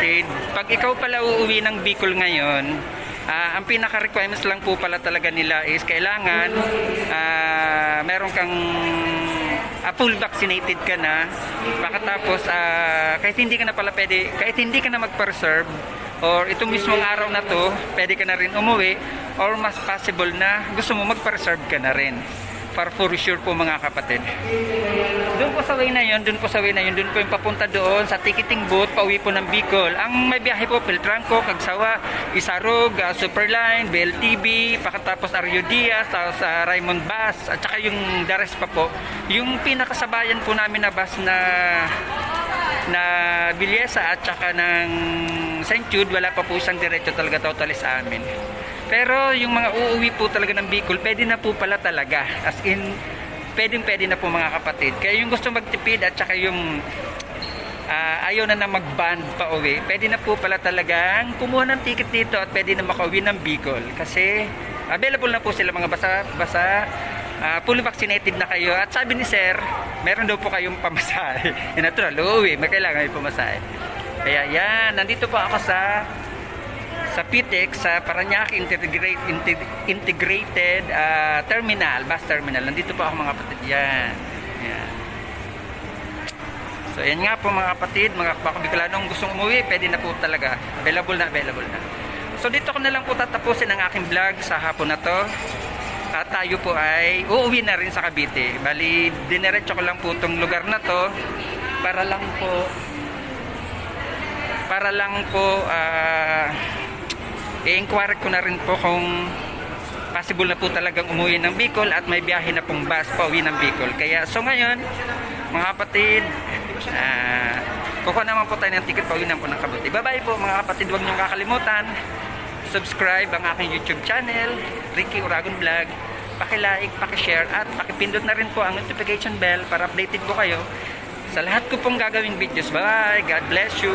kapatid, pag ikaw pala uuwi ng Bicol ngayon, ang pinaka-requirements lang po pala talaga nila is kailangan meron kang full vaccinated ka na. Pagkatapos kahit hindi ka na pala pwede, kahit hindi ka na mag-preserve or itong mismong araw na to, pwede ka na rin umuwi or mas possible na gusto mo mag-preserve ka na rin. For sure po mga kapatid. Doon po sa way na yun, doon po yung papunta doon sa ticketing booth, pauwi po ng Bicol. Ang may biyahe po, Peltranco, Cagsawa, Isarog, Superline, BLTB, pakatapos Arroyo Diaz, sa Raymond Bus, at saka yung the rest pa po. Yung pinakasabayan po namin na bus na Bilyesa at saka ng St. Jude, wala pa po isang diretso talaga totally sa amin. Pero yung mga uuwi po talaga ng Bicol, pwede na po pala talaga. As in, pwede na po mga kapatid. Kaya yung gusto magtipid at saka yung ayaw na mag-band pa uwi, pwede na po pala talagang kumuha ng ticket dito at pwede na makauwi ng Bicol. Kasi available na po sila mga basa, fully vaccinated na kayo. At sabi ni Sir, meron daw po kayong pamasahe. Natural, uuwi, may kailangan may pamasahe. Kaya yan, nandito po ako sa PTEX, sa Parañaque Integrated Terminal, bus terminal. Nandito po ako mga kapatid. Yan. So yan nga po mga kapatid, mga Bicolanong gustong umuwi, pwede na po talaga. Available na. So dito ko na lang po tatapusin ang aking vlog sa hapon na to. At tayo po ay uuwi na rin sa Cavite. Bali, dinerecho ko lang po itong lugar na to para lang po i-inquire ko na rin po kung possible na po talagang umuwi ng Bicol at may biyahe na pong bus pa uwi ng Bicol. Kaya so ngayon mga kapatid, kukuha naman po tayo ng ticket pa uwi na po ng Cavite. Bye bye po mga kapatid, huwag niyong kakalimutan subscribe ang aking YouTube channel, Ricky Uragon Vlog. Paki-like, paki-share at paki-pindot na rin po ang notification bell para updated po kayo sa lahat ko pong gagawing videos. Bye, God bless you.